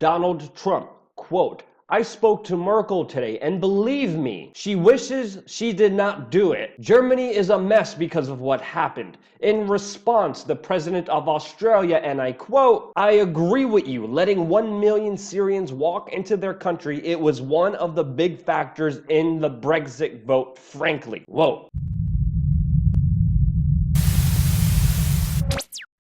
Donald Trump, quote, I spoke to Merkel today, and believe me, she wishes she did not do it. Germany is a mess because of what happened. In response, the president of Australia, and I quote, I agree with you, letting 1 million Syrians walk into their country, it was one of the big factors in the Brexit vote, frankly. Whoa.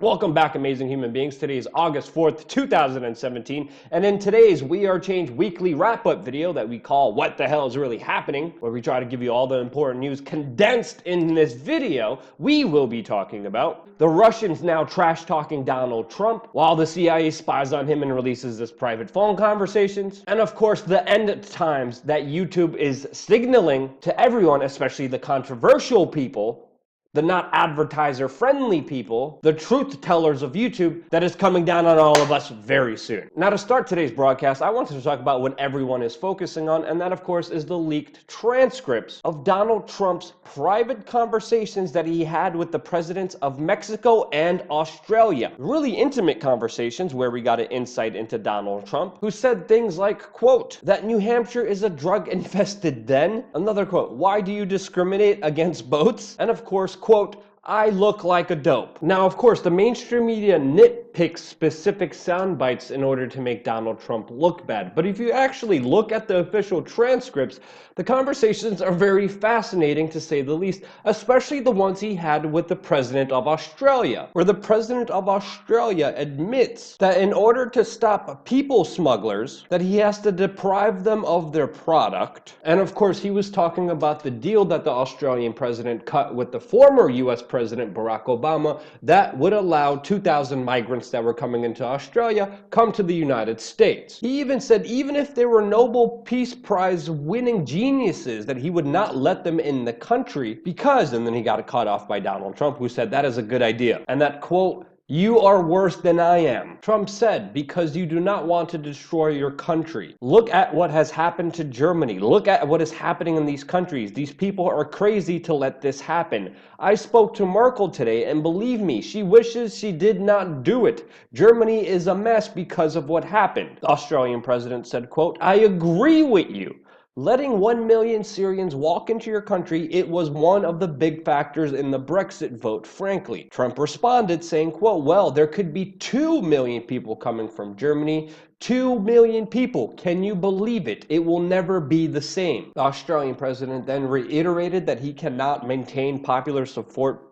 Welcome back, amazing human beings. Today is August 4th, 2017, and in today's We Are Change weekly wrap-up video that we call What the Hell is Really Happening, where we try to give you all the important news condensed in this video, we will be talking about the Russians now trash-talking Donald Trump, while the CIA spies on him and releases his private phone conversations, and of course the end times that YouTube is signaling to everyone, especially the controversial people, the not advertiser-friendly people, the truth tellers of YouTube, that is coming down on all of us very soon. Now, to start today's broadcast, I wanted to talk about what everyone is focusing on, and that, of course, is the leaked transcripts of Donald Trump's private conversations that he had with the presidents of Mexico and Australia. Really intimate conversations where we got an insight into Donald Trump, who said things like, quote, that New Hampshire is a drug-infested den. Another quote, why do you discriminate against boats? And of course, quote, I look like a dope. Now, of course, the mainstream media nitpicks specific sound bites in order to make Donald Trump look bad. But if you actually look at the official transcripts, the conversations are very fascinating, to say the least, especially the ones he had with the president of Australia, where the president of Australia admits that in order to stop people smugglers, that he has to deprive them of their product. And of course, he was talking about the deal that the Australian president cut with the former US President Barack Obama that would allow 2,000 migrants that were coming into Australia come to the United States. He even said even if they were Nobel Peace Prize winning geniuses, that he would not let them in the country because, and then he got cut off by Donald Trump, who said that is a good idea. And that quote, you are worse than I am. Trump said, because you do not want to destroy your country. Look at what has happened to Germany. Look at what is happening in these countries. These people are crazy to let this happen. I spoke to Merkel today, and believe me, she wishes she did not do it. Germany is a mess because of what happened. The Australian president said, quote, I agree with you. Letting 1 million Syrians walk into your country, it was one of the big factors in the Brexit vote, frankly. Trump responded saying, quote, well, there could be 2 million people coming from Germany. 2 million people. Can you believe it? It will never be the same. The Australian president then reiterated that he cannot maintain popular support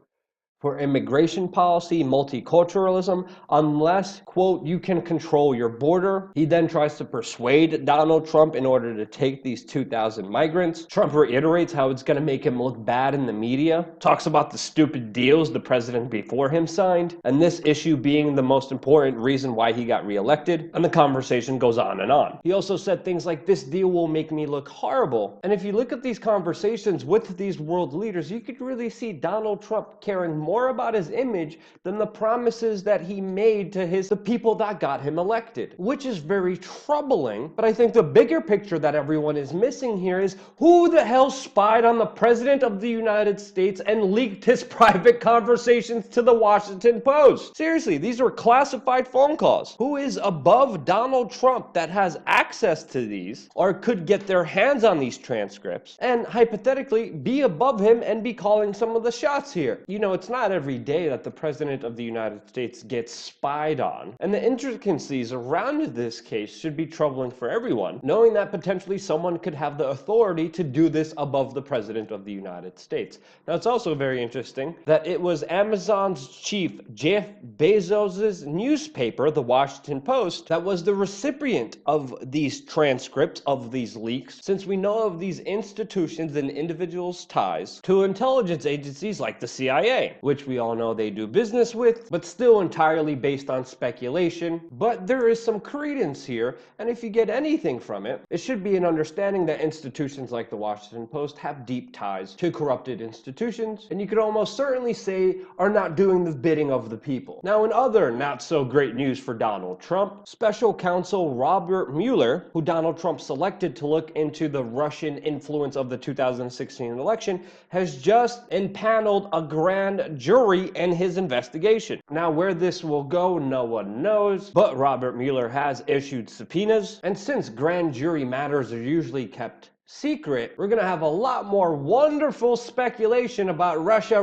for immigration policy, multiculturalism, unless, quote, you can control your border. He then tries to persuade Donald Trump in order to take these 2,000 migrants. Trump reiterates how it's going to make him look bad in the media, talks about the stupid deals the president before him signed, and this issue being the most important reason why he got reelected, and the conversation goes on and on. He also said things like, this deal will make me look horrible. And if you look at these conversations with these world leaders, you could really see Donald Trump caring more about his image than the promises that he made to the people that got him elected, which is very troubling. But I think the bigger picture that everyone is missing here is who the hell spied on the president of the United States and leaked his private conversations to the Washington Post? Seriously, these are classified phone calls. Who is above Donald Trump that has access to these or could get their hands on these transcripts and hypothetically be above him and be calling some of the shots here? You know, it's not every day that the president of the United States gets spied on, and the intricacies around this case should be troubling for everyone, knowing that potentially someone could have the authority to do this above the president of the United States. Now, it's also very interesting that it was Amazon's chief, Jeff Bezos's newspaper, the Washington Post, that was the recipient of these transcripts of these leaks, since we know of these institutions and individuals' ties to intelligence agencies like the CIA, which we all know they do business with, but still entirely based on speculation. But there is some credence here, and if you get anything from it, it should be an understanding that institutions like the Washington Post have deep ties to corrupted institutions, and you could almost certainly say are not doing the bidding of the people. Now, in other not so great news for Donald Trump, special counsel Robert Mueller, who Donald Trump selected to look into the Russian influence of the 2016 election, has just impaneled a grand grand jury in his investigation. Now, where this will go, no one knows, but Robert Mueller has issued subpoenas, and since grand jury matters are usually kept secret, we're gonna have a lot more wonderful speculation about Russia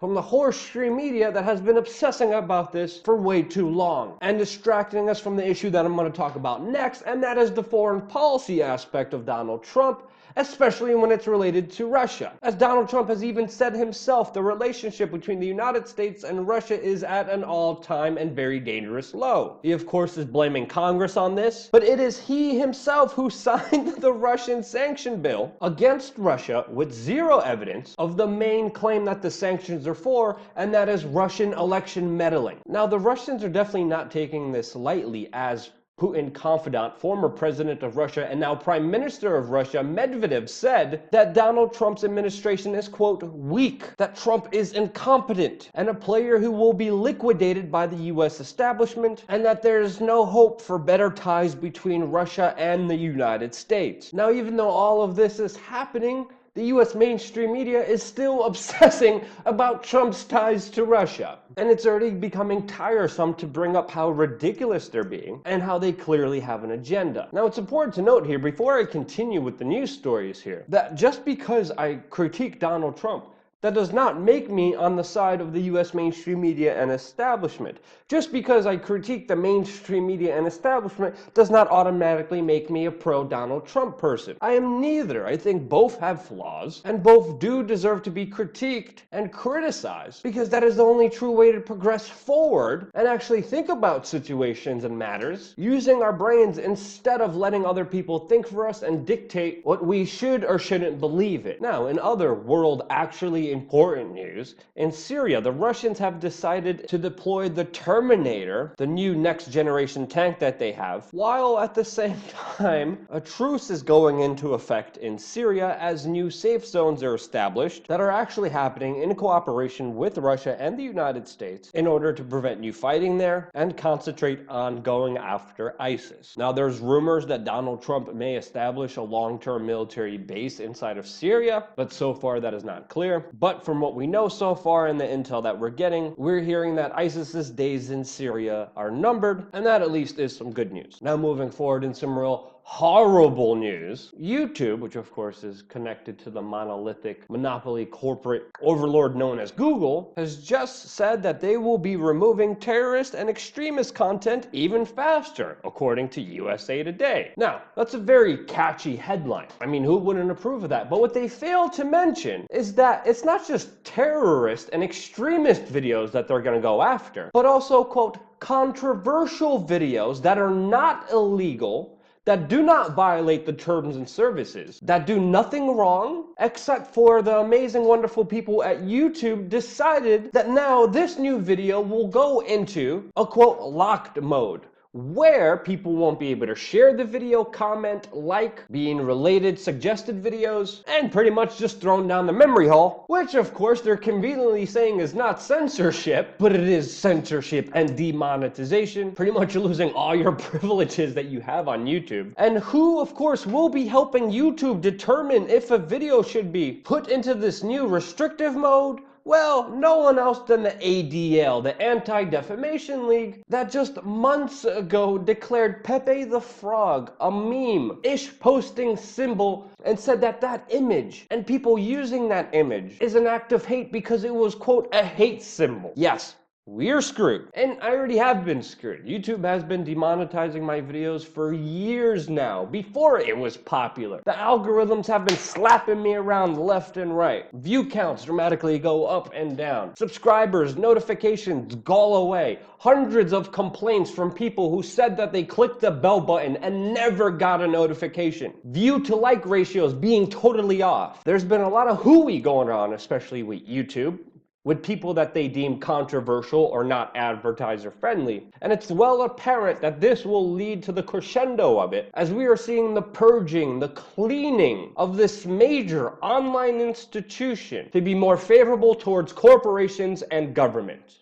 from the horse-stream media that has been obsessing about this for way too long and distracting us from the issue that I'm going to talk about next, and that is the foreign policy aspect of Donald Trump, especially when it's related to Russia. As Donald Trump has even said himself, the relationship between the United States and Russia is at an all-time and very dangerous low. He, of course, is blaming Congress on this, but it is he himself who signed the Russian sanction bill against Russia with zero evidence of the main claim that the sanctions are for, and that is Russian election meddling. Now, the Russians are definitely not taking this lightly, as Putin confidant, former president of Russia and now prime minister of Russia, Medvedev, said that Donald Trump's administration is, quote, weak, that Trump is incompetent and a player who will be liquidated by the US establishment, and that there is no hope for better ties between Russia and the United States. Now, even though all of this is happening, the US mainstream media is still obsessing about Trump's ties to Russia. And it's already becoming tiresome to bring up how ridiculous they're being and how they clearly have an agenda. Now, it's important to note here, before I continue with the news stories here, that just because I critique Donald Trump, that does not make me on the side of the US mainstream media and establishment. Just because I critique the mainstream media and establishment does not automatically make me a pro-Donald Trump person. I am neither. I think both have flaws, and both do deserve to be critiqued and criticized, because that is the only true way to progress forward and actually think about situations and matters, using our brains instead of letting other people think for us and dictate what we should or shouldn't believe in. Now, in other world actually important news, in Syria, the Russians have decided to deploy the Terminator, the new next generation tank that they have, while at the same time a truce is going into effect in Syria as new safe zones are established that are actually happening in cooperation with Russia and the United States in order to prevent new fighting there and concentrate on going after ISIS. Now, there's rumors that Donald Trump may establish a long-term military base inside of Syria, but so far that is not clear. But from what we know so far in the intel that we're getting, we're hearing that ISIS's days in Syria are numbered, and that at least is some good news. Now, moving forward in some real horrible news, YouTube, which of course is connected to the monolithic monopoly corporate overlord known as Google, has just said that they will be removing terrorist and extremist content even faster, according to USA Today. Now, that's a very catchy headline. I mean, who wouldn't approve of that? But what they fail to mention is that it's not just terrorist and extremist videos that they're going to go after, but also, quote, controversial videos that are not illegal, that do not violate the terms and services, that do nothing wrong, except for the amazing, wonderful people at YouTube decided that now this new video will go into a, quote, locked mode, where people won't be able to share the video, comment, like, being related, suggested videos, and pretty much just thrown down the memory hole, which of course they're conveniently saying is not censorship, but it is censorship and demonetization, pretty much losing all your privileges that you have on YouTube. And who, of course, will be helping YouTube determine if a video should be put into this new restrictive mode? Well, no one else than the ADL, the Anti-Defamation League, that just months ago declared Pepe the Frog a meme-ish posting symbol and said that that image and people using that image is an act of hate because it was, quote, a hate symbol. Yes. We're screwed. And I already have been screwed. YouTube has been demonetizing my videos for years now, before it was popular. The algorithms have been slapping me around left and right. View counts dramatically go up and down. Subscribers, notifications go away. Hundreds of complaints from people who said that they clicked the bell button and never got a notification. View to like ratios being totally off. There's been a lot of hooey going on, especially with YouTube, with people that they deem controversial or not advertiser friendly. And it's well apparent that this will lead to the crescendo of it, as we are seeing the purging, the cleaning of this major online institution to be more favorable towards corporations and government.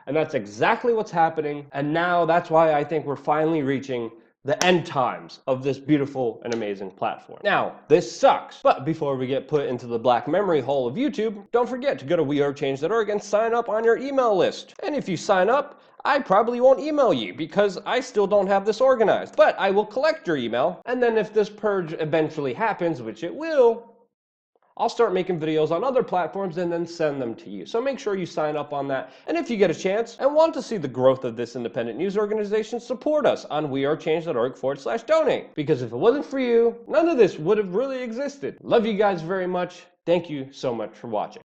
And that's exactly what's happening, and now that's why I think we're finally reaching the end times of this beautiful and amazing platform. Now, this sucks, but before we get put into the black memory hole of YouTube, don't forget to go to wearechange.org and sign up on your email list. And if you sign up, I probably won't email you because I still don't have this organized, but I will collect your email, and then if this purge eventually happens, which it will, I'll start making videos on other platforms and then send them to you. So make sure you sign up on that. And if you get a chance and want to see the growth of this independent news organization, support us on wearechange.org/donate. Because if it wasn't for you, none of this would have really existed. Love you guys very much. Thank you so much for watching.